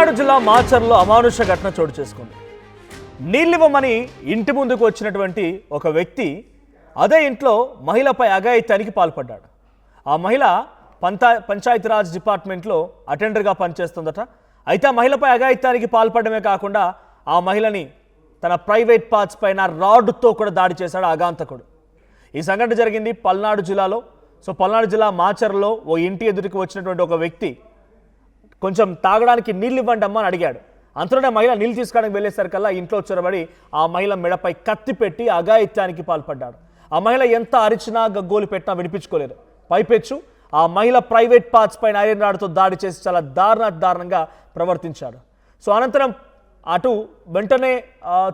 పల్నాడు జిల్లా మాచర్లో అమానుష ఘటన చోటు చేసుకుంది. నీళ్ళివ్వమని ఇంటి ముందుకు వచ్చినటువంటి ఒక వ్యక్తి అదే ఇంట్లో మహిళపై అఘాయిత్యానికి పాల్పడ్డాడు. ఆ మహిళ పంచాయతీరాజ్ డిపార్ట్మెంట్లో అటెండర్గా పనిచేస్తుందట. అయితే ఆ మహిళపై అఘాయిత్యానికి పాల్పడమే కాకుండా ఆ మహిళని తన ప్రైవేట్ పార్ట్స్ పైన రాడ్తో కూడా దాడి చేశాడు ఆగాంతకుడు. ఈ సంఘటన జరిగింది పల్నాడు జిల్లాలో. పల్నాడు జిల్లా మాచర్లో ఓ ఇంటి ఎదుటికి వచ్చినటువంటి ఒక వ్యక్తి కొంచెం తాగడానికి నీళ్ళు ఇవ్వండి అమ్మ అని అడిగాడు. అంతలోనే మహిళ నీళ్ళు తీసుకోవడానికి వెళ్ళేసరికల్లా ఇంట్లో చొరబడి ఆ మహిళ మెడపై కత్తి పెట్టి అఘాయిత్యానికి పాల్పడ్డాడు. ఆ మహిళ ఎంత అరిచినా గగ్గోలు పెట్టినా వినిపించుకోలేదు. పైపెచ్చు ఆ మహిళ ప్రైవేట్ పార్ట్స్ పైన ఐరన్ రాడ్తో దాడి చేసి చాలా దారుణంగా ప్రవర్తించాడు. అనంతరం అటు వెంటనే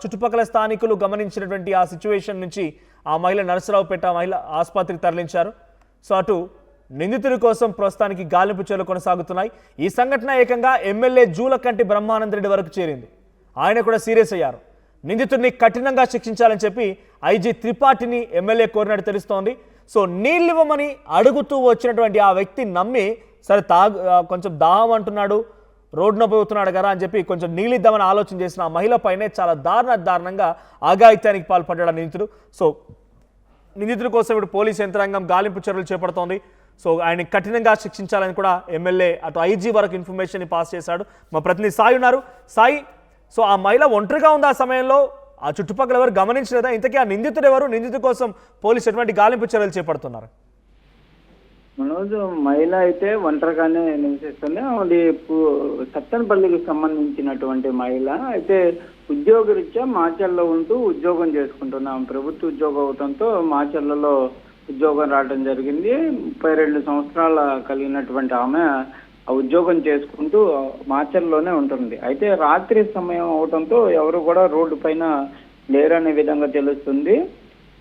చుట్టుపక్కల స్థానికులు గమనించినటువంటి ఆ సిచ్యువేషన్ నుంచి ఆ మహిళ నరసరావుపేట మహిళ ఆసుపత్రికి తరలించారు. అటు నిందితుడి కోసం ప్రస్తుతానికి గాలింపు చర్యలు కొనసాగుతున్నాయి. ఈ సంఘటన ఏకంగా ఎమ్మెల్యే జూలకంటి బ్రహ్మానందరెడ్డి వరకు చేరింది. ఆయన కూడా సీరియస్ అయ్యారు. నిందితుడిని కఠినంగా శిక్షించాలని చెప్పి ఐజీ త్రిపాఠిని ఎమ్మెల్యే కోరినట్టు తెలుస్తోంది. నీళ్ళివ్వమని అడుగుతూ వచ్చినటువంటి ఆ వ్యక్తి నమ్మి సరే కొంచెం దాహం అంటున్నాడు, రోడ్డున పోతున్నాడు కదా అని చెప్పి కొంచెం నీళ్ళిద్దామని ఆలోచన చేసిన ఆ మహిళ పైనే చాలా దారుణంగా అఘాయిత్యానికి పాల్పడ్డాడు నిందితుడు. నిందితుడి కోసం ఇప్పుడు పోలీసు యంత్రాంగం గాలింపు చర్యలు చేపడుతోంది. ఆయన్ని కఠినంగా శిక్షించాలని కూడా ఎమ్మెల్యే అటు ఐజీ వరకు ఇన్ఫర్మేషన్ పాస్ చేశాడు. మా ప్రతినిధి సాయి ఉన్నారు. సాయి, ఆ మహిళ ఒంటరిగా ఉంది ఆ సమయంలో, ఆ చుట్టుపక్కల ఎవరు గమనించలేదా? ఇంతకీ ఆ నిందితుడు ఎవరు? నిందితుడి కోసం పోలీసు ఎటువంటి గాలింపు చర్యలు చేపడుతున్నారు? మనోజ్, మహిళ అయితే ఒంటరిగానే నివసిస్తుంది. అది సత్తెనపల్లికి సంబంధించినటువంటి మహిళ అయితే ఉద్యోగరీత్యా మాచర్లో ఉంటూ ఉద్యోగం చేసుకుంటున్నాం. ప్రభుత్వ ఉద్యోగం అవడంతో మాచర్లలో ఉద్యోగం రావడం జరిగింది. 32 సంవత్సరాల కలిగినటువంటి ఆమె ఆ ఉద్యోగం చేసుకుంటూ మాచర్లోనే ఉంటుంది. అయితే రాత్రి సమయం అవడంతో ఎవరు కూడా రోడ్డు పైన లేరనే విధంగా తెలుస్తుంది.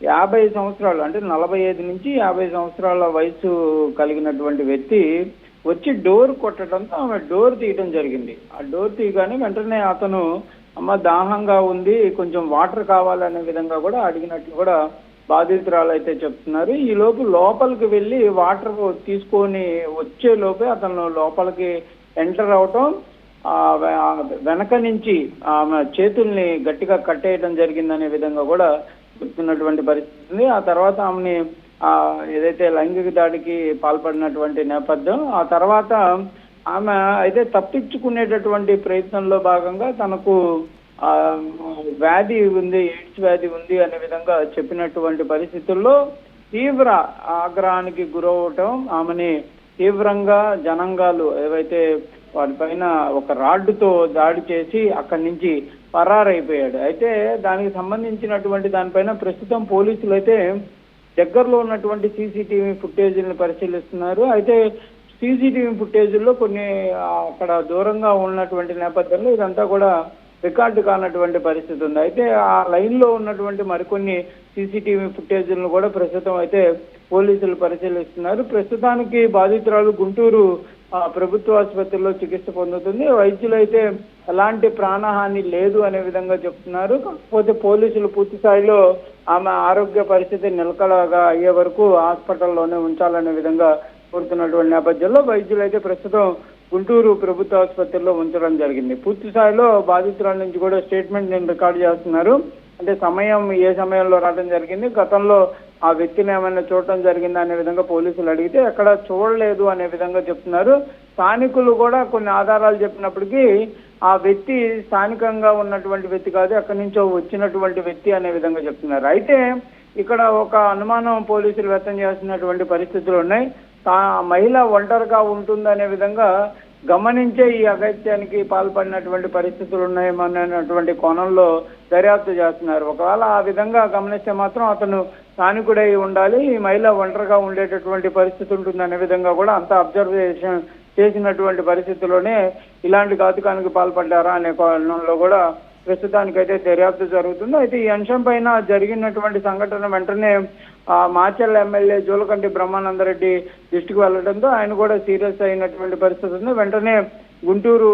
50 సంవత్సరాలు అంటే 45 నుంచి 50 సంవత్సరాల వయసు కలిగినటువంటి వ్యక్తి వచ్చి డోర్ కొట్టడంతో ఆమె డోర్ తీయడం జరిగింది. ఆ డోర్ తీయగానే వెంటనే అతను అమ్మ దాహంగా ఉంది, కొంచెం వాటర్ కావాలనే విధంగా కూడా అడిగినట్లు కూడా బాధితురాలు అయితే చెప్తున్నారు. ఈ లోపు లోపలికి వెళ్ళి వాటర్ తీసుకొని వచ్చే లోపే అతను లోపలికి ఎంటర్ అవటం, వెనక నుంచి ఆమె చేతుల్ని గట్టిగా కట్టేయడం జరిగిందనే విధంగా కూడా చెప్తున్నటువంటి పరిస్థితి ఉంది. ఆ తర్వాత ఆమెని ఏదైతే లైంగిక దాడికి పాల్పడినటువంటి నేపథ్యం, ఆ తర్వాత ఆమె అయితే తప్పించుకునేటటువంటి ప్రయత్నంలో భాగంగా తనకు వ్యాధి ఉంది, ఎయిడ్స్ వ్యాధి ఉంది అనే విధంగా చెప్పినటువంటి పరిస్థితుల్లో తీవ్ర ఆగ్రహానికి గురవటం, ఆమెని తీవ్రంగా జనాంగాలు ఏవైతే వాటిపైన ఒక రాడ్డుతో దాడి చేసి అక్కడి నుంచి పరారైపోయాడు. అయితే దానికి సంబంధించినటువంటి దానిపైన ప్రస్తుతం పోలీసులు అయితే దగ్గరలో ఉన్నటువంటి సీసీటీవీ ఫుటేజీలను పరిశీలిస్తున్నారు. అయితే సీసీటీవీ ఫుటేజీల్లో కొన్ని అక్కడ దూరంగా ఉన్నటువంటి నేపథ్యంలో ఇదంతా కూడా రికార్డు కానటువంటి పరిస్థితి ఉంది. అయితే ఆ లైన్లో ఉన్నటువంటి మరికొన్ని సీసీటీవీ ఫుటేజీలను కూడా ప్రస్తుతం అయితే పోలీసులు పరిశీలిస్తున్నారు. ప్రస్తుతానికి బాధితురాలు గుంటూరు ప్రభుత్వ ఆసుపత్రిలో చికిత్స పొందుతుంది. వైద్యులు అయితే ఎలాంటి ప్రాణహాని లేదు అనే విధంగా చెప్తున్నారు. కాకపోతే పోలీసులు పూర్తి స్థాయిలో ఆమె ఆరోగ్య పరిస్థితి నిలకడగా అయ్యే వరకు హాస్పిటల్లోనే ఉంచాలనే విధంగా కోరుతున్నటువంటి నేపథ్యంలో వైద్యులు అయితే ప్రస్తుతం గుంటూరు ప్రభుత్వ ఆసుపత్రిలో ఉంచడం జరిగింది. పూర్తి స్థాయిలో బాధితురాల నుంచి కూడా స్టేట్మెంట్ రికార్డు చేస్తున్నారు. అంటే ఏ సమయంలో రావడం జరిగింది, గతంలో ఆ వ్యక్తిని ఏమైనా చూడటం జరిగిందా అనే విధంగా పోలీసులు అడిగితే ఎక్కడ చూడలేదు అనే విధంగా చెప్తున్నారు. స్థానికులు కూడా కొన్ని ఆధారాలు చెప్పినప్పటికీ ఆ వ్యక్తి స్థానికంగా ఉన్నటువంటి వ్యక్తి కాదు, అక్కడి నుంచో వచ్చినటువంటి వ్యక్తి అనే విధంగా చెప్తున్నారు. అయితే ఇక్కడ ఒక అనుమానం పోలీసులు వ్యక్తం చేస్తున్నటువంటి పరిస్థితులు ఉన్నాయి. మహిళ ఒంటరిగా ఉంటుందనే విధంగా గమనించే ఈ అఘాయిత్యానికి పాల్పడినటువంటి పరిస్థితులు ఉన్నాయన్నటువంటి కోణంలో దర్యాప్తు చేస్తున్నారు. ఒకవేళ ఆ విధంగా గమనిస్తే మాత్రం అతను స్థానికుడై ఉండాలి, ఈ మహిళ ఒంటరిగా ఉండేటటువంటి పరిస్థితి ఉంటుందనే విధంగా కూడా అంతా అబ్జర్వేషన్ చేసినటువంటి పరిస్థితుల్లోనే ఇలాంటి ఘాతుకానికి పాల్పడ్డారా అనే కోణంలో కూడా ప్రస్తుతానికైతే దర్యాప్తు జరుగుతుంది. అయితే ఈ అంశం పైన జరిగినటువంటి సంఘటన వెంటనే మాచర్ల ఎమ్మెల్యే జూలకంటి బ్రహ్మానందరెడ్డి దృష్టికి వెళ్లడంతో ఆయన కూడా సీరియస్ అయినటువంటి పరిస్థితి ఉంది. వెంటనే గుంటూరు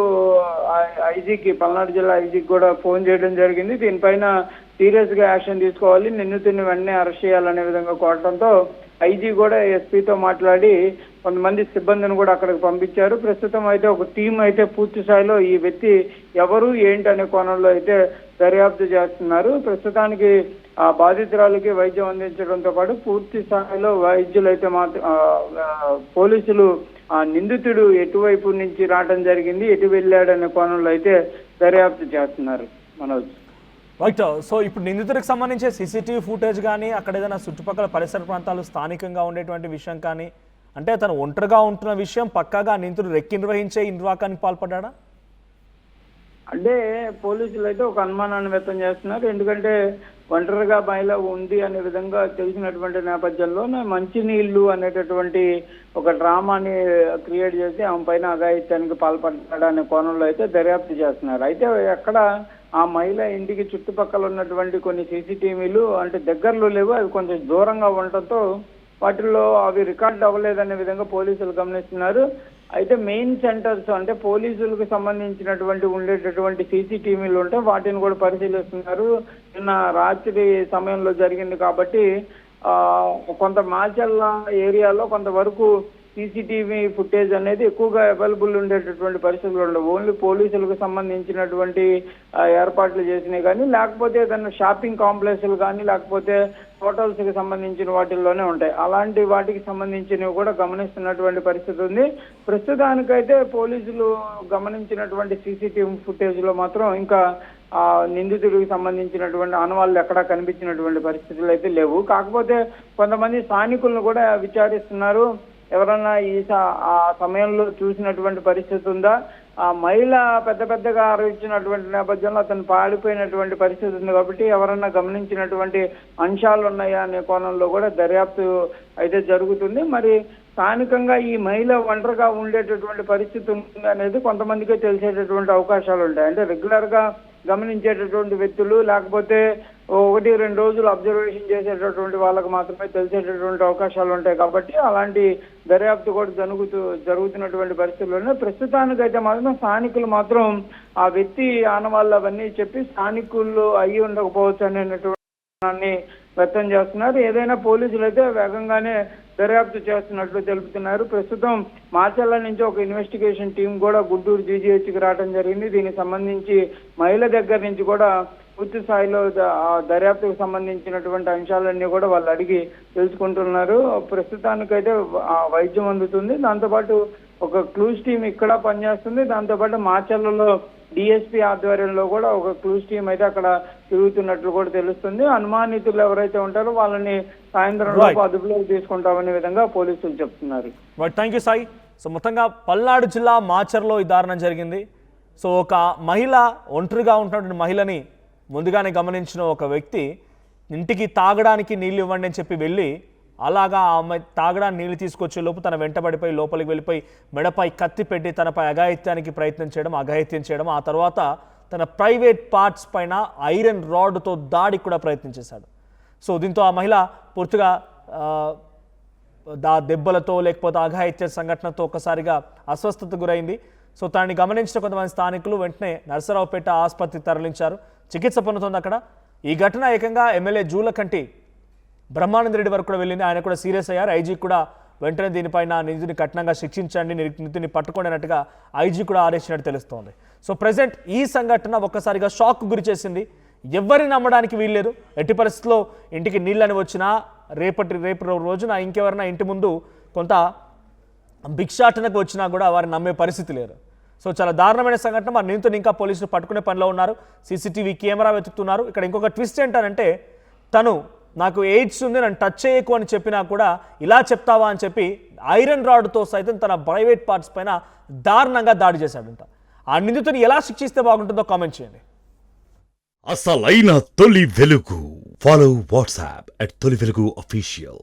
ఐజీకి, పల్నాడు జిల్లా ఐజీకి కూడా ఫోన్ చేయడం జరిగింది. దీనిపైన సీరియస్ గా యాక్షన్ తీసుకోవాలి, నిందితుడిని వెంటనే అరెస్ట్ చేయాలనే విధంగా కోరడంతో ఐజీ కూడా ఎస్పీతో మాట్లాడి కొంతమంది సిబ్బందిని కూడా అక్కడికి పంపించారు. ప్రస్తుతం అయితే ఒక టీం అయితే పూర్తి స్థాయిలో ఈ వ్యక్తి ఎవరు ఏంటి అనే కోణంలో అయితే దర్యాప్తు చేస్తున్నారు. ప్రస్తుతానికి ఆ బాధితురాలకి వైద్యం అందించడంతో పాటు పూర్తి స్థాయిలో వైద్యులు అయితే పోలీసులు ఆ నిందితుడు ఎటువైపు నుంచి రావడం జరిగింది, ఎటు వెళ్ళాడనే కోణంలో అయితే దర్యాప్తు చేస్తున్నారు. మనోజ్ రైట్. సో ఇప్పుడు నిందితుడికి సంబంధించి సీసీటీవీ ఫుటేజ్ కానీ అక్కడ ఏదైనా చుట్టుపక్కల పరిసర ప్రాంతాలు స్థానికంగా ఉండేటువంటి విషయం కానీ, అంటే తను ఒంటరిగా ఉంటున్న విషయం పక్కాగా నిందితుడు రెక్కి నిర్వహించే నిర్వాకానికి పాల్పడ్డా? అంటే పోలీసులు అయితే ఒక అనుమానాన్ని వ్యక్తం చేస్తున్నారు. ఎందుకంటే ఒంటరిగా మహిళ ఉంది అనే విధంగా తెలిసినటువంటి నేపథ్యంలో మంచినీళ్లు అనేటటువంటి ఒక డ్రామాని క్రియేట్ చేసి ఆమె పైన అఘాయిత్యానికి పాల్పడ్డా అనే కోణంలో అయితే దర్యాప్తు చేస్తున్నారు. అయితే ఎక్కడ ఆ మహిళ ఇంటికి చుట్టుపక్కల ఉన్నటువంటి కొన్ని సీసీటీవీలు అంటే దగ్గరలో లేవు, అవి కొంచెం దూరంగా ఉండటంతో వాటిల్లో అవి రికార్డ్ అవ్వలేదనే విధంగా పోలీసులు గమనిస్తున్నారు. అయితే మెయిన్ సెంటర్స్ అంటే పోలీసులకు సంబంధించినటువంటి ఉండేటటువంటి సీసీటీవీలు ఉంటే వాటిని కూడా పరిశీలిస్తున్నారు. నిన్న రాత్రి సమయంలో జరిగింది కాబట్టి కొంత మాచర్ల ఏరియాలో కొంతవరకు సీసీటీవీ ఫుటేజ్ అనేది ఎక్కువగా అవైలబుల్ ఉండేటటువంటి పరిస్థితులు ఉండవు. ఓన్లీ పోలీసులకు సంబంధించినటువంటి ఏర్పాట్లు చేసినాయి కానీ, లేకపోతే ఏదైనా షాపింగ్ కాంప్లెక్స్లు కానీ లేకపోతే హోటల్స్కి సంబంధించిన వాటిల్లోనే ఉంటాయి. అలాంటి వాటికి సంబంధించినవి కూడా గమనిస్తున్నటువంటి పరిస్థితి ఉంది. ప్రస్తుతానికైతే పోలీసులు గమనించినటువంటి సీసీటీవీ ఫుటేజ్లో మాత్రం ఇంకా నిందితుడికి సంబంధించినటువంటి ఆనవాళ్ళు ఎక్కడా కనిపించినటువంటి పరిస్థితులు అయితే లేవు. కాకపోతే కొంతమంది స్థానికులను కూడా విచారిస్తున్నారు. ఎవరన్నా ఆ సమయంలో చూసినటువంటి పరిస్థితి ఉందా, ఆ మహిళ పెద్దగా ఆరోపించినటువంటి నేపథ్యంలో అతను పాడిపోయినటువంటి పరిస్థితి ఉంది కాబట్టి ఎవరన్నా గమనించినటువంటి అంశాలు ఉన్నాయా అనే కోణంలో కూడా దర్యాప్తు అయితే జరుగుతుంది. మరి స్థానికంగా ఈ మహిళ ఒంటరిగా ఉండేటటువంటి పరిస్థితి ఉంది అనేది కొంతమందికే తెలిసేటటువంటి అవకాశాలు ఉంటాయి. అంటే రెగ్యులర్గా గమనించేటటువంటి వ్యక్తులు లేకపోతే 1-2 రోజులు అబ్జర్వేషన్ చేసేటటువంటి వాళ్ళకు మాత్రమే తెలిసేటటువంటి అవకాశాలు ఉంటాయి కాబట్టి అలాంటి దర్యాప్తు కూడా జరుగుతున్నటువంటి పరిస్థితుల్లోనే ప్రస్తుతానికైతే మాత్రం స్థానికులు మాత్రం ఆ వ్యక్తి ఆనవాళ్ళు అవన్నీ చెప్పి స్థానికులు అయ్యి ఉండకపోవచ్చు అనేటువంటి వ్యక్తం చేస్తున్నారు. ఏదైనా పోలీసులు అయితే వేగంగానే దర్యాప్తు చేస్తున్నట్లు తెలుపుతున్నారు. ప్రస్తుతం మాచర్ల నుంచి ఒక ఇన్వెస్టిగేషన్ టీం కూడా గుంటూరు జీజీహెచ్కి రావడం జరిగింది. దీనికి సంబంధించి మహిళ దగ్గర నుంచి కూడా పూర్తి స్థాయిలో దర్యాప్తుకు సంబంధించినటువంటి అంశాలన్నీ కూడా వాళ్ళు అడిగి తెలుసుకుంటున్నారు. ప్రస్తుతానికైతే వైద్యం అందుతుంది. దాంతోపాటు ఒక క్లూస్ టీం ఇక్కడ పనిచేస్తుంది. దాంతోపాటు మాచర్లలో డిఎస్పీ ఆధ్వర్యంలో కూడా ఒక క్లూస్ టీం అయితే అక్కడ తిరుగుతున్నట్లు కూడా తెలుస్తుంది. అనుమానితులు ఎవరైతే ఉంటారో వాళ్ళని సాయంత్రం అదుపులోకి తీసుకుంటామనే విధంగా పోలీసులు చెప్తున్నారు. Thank you Sai. సో మొత్తంగా పల్నాడు జిల్లా మాచర్లో ఈ దారుణం జరిగింది. సో ఒక మహిళ ఒంటరిగా ఉంటున్నటువంటి మహిళని ముందుగానే గమనించిన ఒక వ్యక్తి ఇంటికి తాగడానికి నీళ్ళు ఇవ్వండి అని చెప్పి వెళ్ళి అలాగా ఆమె తాగడానికి నీళ్ళు తీసుకొచ్చే లోపు తన వెంటబడిపోయి లోపలికి వెళ్ళిపోయి మెడపై కత్తి పెట్టి తనపై అఘాయిత్యానికి అఘాయిత్యం చేయడం, ఆ తర్వాత తన ప్రైవేట్ పార్ట్స్ పైన ఐరన్ రాడ్తో దాడికి కూడా ప్రయత్నం చేశాడు. సో దీంతో ఆ మహిళ పూర్తిగా దెబ్బలతో లేకపోతే అఘాయిత్య సంఘటనతో ఒక్కసారిగా అస్వస్థతకు గురైంది. సో తనని గమనించిన కొంతమంది స్థానికులు వెంటనే నరసరావుపేట ఆసుపత్రికి తరలించారు. చికిత్స పొందుతోంది అక్కడ. ఈ ఘటన ఏకంగా ఎమ్మెల్యే జూలకంటి బ్రహ్మానంద రెడ్డి వరకు కూడా వెళ్ళింది. ఆయన కూడా సీరియస్ అయ్యారు. ఐజీ కూడా వెంటనే దీనిపైన నిందితుడిని కఠినంగా శిక్షించండి, నిందితుడిని పట్టుకోండి అన్నట్టుగా ఐజీ కూడా ఆదేశించినట్టు తెలుస్తోంది. సో ప్రజెంట్ ఈ సంఘటన ఒక్కసారిగా షాక్ గురి చేసింది. ఎవరిని నమ్మడానికి వీల్లేదు. ఎట్టి పరిస్థితుల్లో ఇంటికి నీళ్ళని వచ్చినా రేపు రోజున ఇంకెవరైనా ఇంటి ముందు కొంత భిక్షాటనకు వచ్చినా కూడా వారిని నమ్మే పరిస్థితి లేదు. సో చాలా దారుణమైన సంఘటన. మరి నిందితుడిని ఇంకా పోలీసులు పట్టుకునే పనిలో ఉన్నారు. సీసీటీవీ కెమెరా వెతుకుతున్నారు. ఇక్కడ ఇంకొక ట్విస్ట్ ఏంటంటే తను నాకు ఎయిడ్స్ ఉంది నన్ను టచ్ చేయకు అని చెప్పినా కూడా ఇలా చెప్తావా అని చెప్పి ఐరన్ రాడ్తో సైతం తన ప్రైవేట్ పార్ట్స్ పైన దారుణంగా దాడి చేశాడంట. ఆ నిందితుని ఎలా శిక్షిస్తే బాగుంటుందో కామెంట్ చేయండి. అసలైన తొలి వెలుగు. ఫాలో వాట్సాప్ @తొలి వెలుగు official.